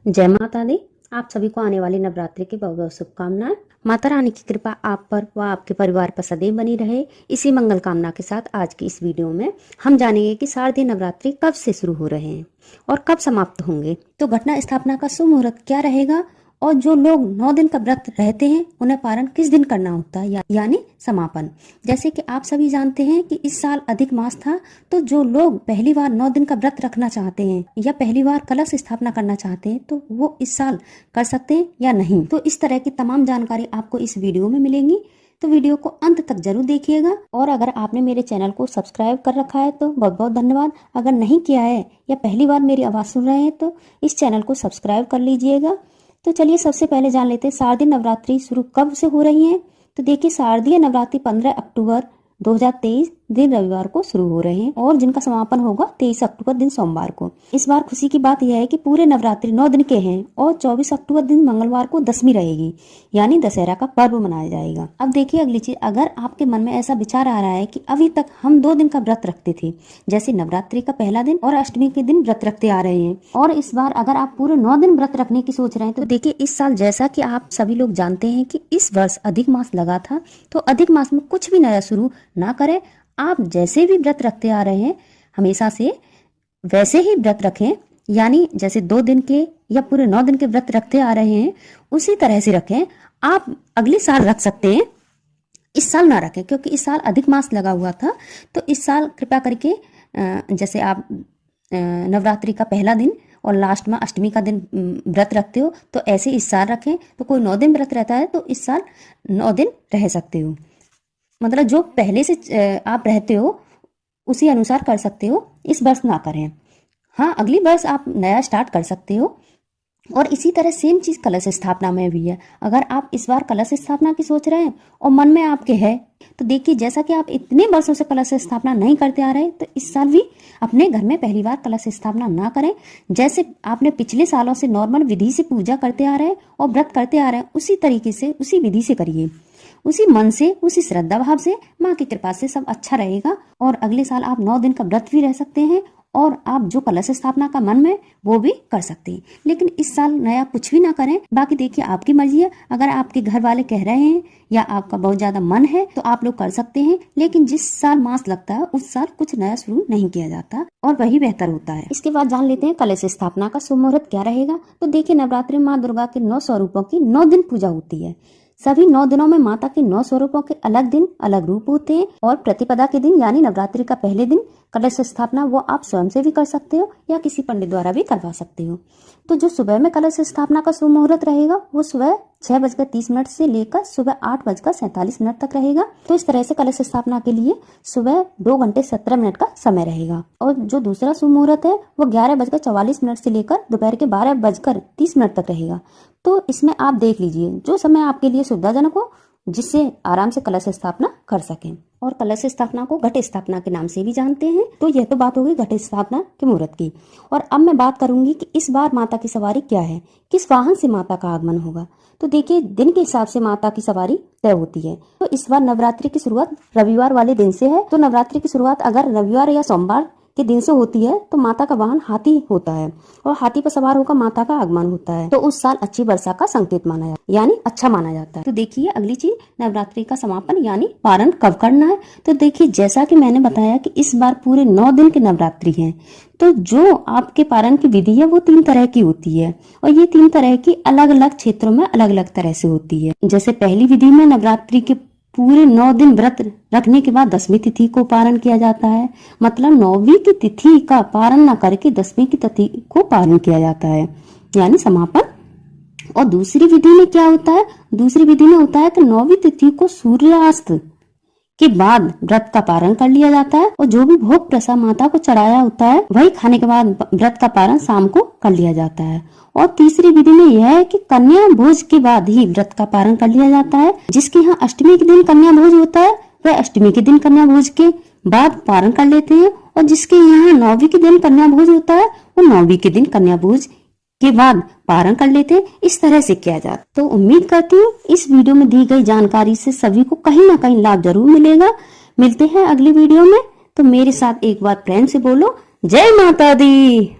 जय माता दी। आप सभी को आने वाली नवरात्रि की बहुत बहुत शुभकामनाएं। माता रानी की कृपा आप पर व आपके परिवार पर सदैव बनी रहे, इसी मंगल कामना के साथ आज की इस वीडियो में हम जानेंगे कि शारदीय नवरात्रि कब से शुरू हो रहे हैं और कब समाप्त होंगे। तो घटना स्थापना का शुभ मुहूर्त क्या रहेगा और जो लोग 9 दिन का व्रत रहते हैं उन्हें पारण किस दिन करना होता है, यानी समापन। जैसे कि आप सभी जानते हैं कि इस साल अधिक मास था, तो जो लोग पहली बार 9 दिन का व्रत रखना चाहते हैं या पहली बार कलश स्थापना करना चाहते हैं तो वो इस साल कर सकते हैं या नहीं। तो इस तरह की तमाम जानकारी आपको इस वीडियो में मिलेंगी, तो वीडियो को अंत तक जरूर देखिएगा। और अगर आपने मेरे चैनल को सब्सक्राइब कर रखा है तो बहुत बहुत धन्यवाद। अगर नहीं किया है या पहली बार मेरी आवाज सुन रहे हैं तो इस चैनल को सब्सक्राइब कर लीजिएगा। तो चलिए सबसे पहले जान लेते हैं शारदीय नवरात्रि शुरू कब से हो रही है। तो देखिए, शारदीय नवरात्रि 15 अक्टूबर 2023 दिन रविवार को शुरू हो रहे हैं और जिनका समापन होगा 23 अक्टूबर दिन सोमवार को। इस बार खुशी की बात यह है कि पूरे नवरात्रि 9 दिन के हैं और 24 अक्टूबर दिन मंगलवार को दशमी रहेगी, यानी दशहरा का पर्व मनाया जाएगा। अब देखिए अगली चीज, अगर आपके मन में ऐसा विचार आ रहा है कि अभी तक हम 2 दिन का व्रत रखते थे, जैसे नवरात्रि का पहला दिन और अष्टमी के दिन व्रत रखते आ रहे हैं, और इस बार अगर आप पूरे 9 दिन व्रत रखने की सोच रहे हैं, तो देखिए इस साल जैसा कि आप सभी लोग जानते हैं कि इस वर्ष अधिक मास लगा था, तो अधिक मास में कुछ भी नया शुरू ना करें। आप जैसे भी व्रत रखते आ रहे हैं हमेशा से वैसे ही व्रत रखें, यानी जैसे 2 दिन के या पूरे 9 दिन के व्रत रखते आ रहे हैं उसी तरह से रखें। आप अगले साल रख सकते हैं, इस साल ना रखें, क्योंकि इस साल अधिक मास लगा हुआ था। तो इस साल कृपया करके जैसे आप नवरात्रि का पहला दिन और लास्ट में अष्टमी का दिन व्रत रखते हो तो ऐसे इस साल रखें। तो कोई 9 दिन व्रत रहता है तो इस साल 9 दिन रह सकते हो, मतलब जो पहले से आप रहते हो उसी अनुसार कर सकते हो, इस वर्ष ना करें। हाँ, अगली वर्ष आप नया स्टार्ट कर सकते हो। और इसी तरह सेम चीज कलश स्थापना में भी है। अगर आप इस बार कलश स्थापना की सोच रहे हैं और मन में आपके है, तो देखिए जैसा कि आप इतने वर्षों से कलश स्थापना नहीं करते आ रहे, तो इस साल भी अपने घर में पहली बार कलश स्थापना ना करें। जैसे आपने पिछले सालों से नॉर्मल विधि से पूजा करते आ रहे हैं और व्रत करते आ रहे हैं, उसी तरीके से उसी विधि से करिए, उसी मन से, उसी श्रद्धा भाव से। माँ की कृपा से सब अच्छा रहेगा और अगले साल आप 9 दिन का व्रत भी रह सकते हैं और आप जो कलश स्थापना का मन में वो भी कर सकते हैं। लेकिन इस साल नया कुछ भी ना करें। बाकी देखिए आपकी मर्जी है, अगर आपके घर वाले कह रहे हैं या आपका बहुत ज्यादा मन है तो आप लोग कर सकते हैं। लेकिन जिस साल मास लगता है उस साल कुछ नया शुरू नहीं किया जाता और वही बेहतर होता है। इसके बाद जान लेते हैं कलश स्थापना का शुभ मुहूर्त क्या रहेगा। तो देखिए, नवरात्रि में माँ दुर्गा के 9 स्वरूपों की 9 दिन पूजा होती है। सभी 9 दिनों में माता के 9 स्वरूपों के अलग दिन अलग रूप होते हैं और प्रतिपदा के दिन यानी नवरात्रि का पहले दिन कलश स्थापना वो आप स्वयं से भी कर सकते हो या किसी पंडित द्वारा भी करवा सकते हो। तो जो सुबह में कलश स्थापना का शुभ मुहूर्त रहेगा वो सुबह 6:30 से लेकर सुबह 8:47 तक रहेगा। तो इस तरह से कलश स्थापना के लिए सुबह 2 घंटे 17 मिनट का समय रहेगा। और जो दूसरा शुभ मुहूर्त है वो 11:44 से लेकर दोपहर के 12:30 तक रहेगा। तो इसमें आप देख लीजिए जो समय आपके लिए सुविधाजनक हो, जिससे आराम से कलश स्थापना कर सकें। और कलश स्थापना को घट स्थापना के नाम से भी जानते हैं। तो यह तो बात होगी घट स्थापना के मुहूर्त की। और अब मैं बात करूंगी कि इस बार माता की सवारी क्या है, किस वाहन से माता का आगमन होगा। तो देखिए, दिन के हिसाब से माता की सवारी तय होती है। तो इस बार नवरात्रि की शुरुआत रविवार वाले दिन से है। तो नवरात्रि की शुरुआत अगर रविवार या सोमवार के दिन से होती है तो माता का वाहन हाथी होता है और हाथी पर सवार होकर माता का आगमन होता है। तो उस साल अच्छी वर्षा का संकेत माना जाता है, यानी अच्छा माना जाता है। तो देखिए अगली चीज, नवरात्रि का समापन यानी पारण कब करना है। तो देखिए जैसा कि मैंने बताया कि इस बार पूरे 9 दिन की नवरात्रि है, तो जो आपके पारण की विधि है वो 3 तरह की होती है और ये 3 तरह की अलग अलग क्षेत्रों में अलग अलग तरह से होती है। जैसे पहली विधि में नवरात्रि के पूरे 9 दिन व्रत रखने के बाद 10वीं तिथि को पारण किया जाता है, मतलब 9वीं की तिथि का पारण न करके 10वीं की तिथि को पारण किया जाता है, यानी समापन। और दूसरी विधि में क्या होता है, दूसरी विधि में होता है कि 9वीं तिथि को सूर्यास्त के बाद व्रत का पारण कर लिया जाता है और जो भी भोग प्रसाद माता को चढ़ाया होता है वही खाने के बाद व्रत का पारण शाम को कर लिया जाता है। और तीसरी विधि में यह है कि कन्या भोज के बाद ही व्रत का पारण कर लिया जाता है। जिसके यहाँ अष्टमी के दिन कन्या भोज होता है वह अष्टमी के दिन कन्या भोज के बाद पारण कर लेते हैं और जिसके यहाँ 9वीं के दिन कन्या भोज होता है वो 9वीं के दिन कन्या भोज के बाद पारण कर लेते हैं। इस तरह से किया जाता। तो उम्मीद करती हूँ इस वीडियो में दी गई जानकारी से सभी को कहीं ना कहीं लाभ जरूर मिलेगा। मिलते हैं अगली वीडियो में। तो मेरे साथ एक बार प्रेम से बोलो, जय माता दी।